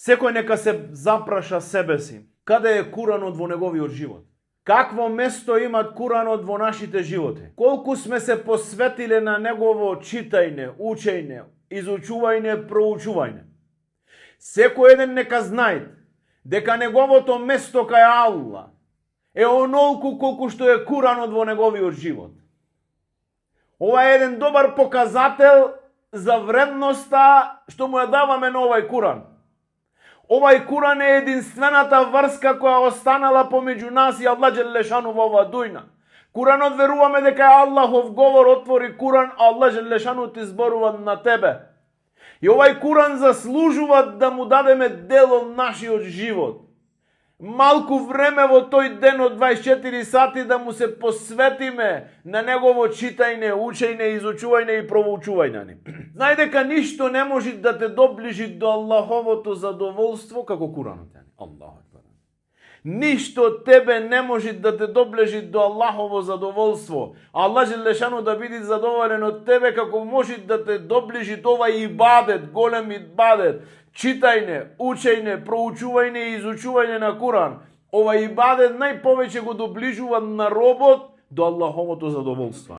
Секој нека се запраша себе си. Каде е Куранот во неговиот живот? Какво место имат Куранот во нашите животи? Колку сме се посветиле на негово читање, учење, изучување, проучување? Секој еден нека знае дека неговото место кај Аллах е онолку колку што е Куранот во неговиот живот. Ова е еден добар показател за вредноста што му ја даваме на овај Куран. Овај Куран е единствената врска која останала помеѓу нас и Аллах Джелешану во оваа дујна. Куранот веруваме дека е Аллахов говор, отвори Куран, а Аллах Джелешану ти зборува на тебе. И овај Куран заслужува да му дадеме дел од нашиот живот. Малку време во тој ден од 24 сати да му се посветиме на негово читање, учење, изучување и проучување. Знај дека ништо не може да те доближи до Аллаховото задоволство како Куранот. Аллаху екбар. Ништо тебе не може да те доближи до Аллахово задоволство. Аллах Джелешану да биде задоволен од тебе како може да те доближи до овај ибадет, голем ибадет. Читање, учење, проучување и изучување на Куран. Ова ибадет најповеќе го доближува на робот до Аллаховото задоволство.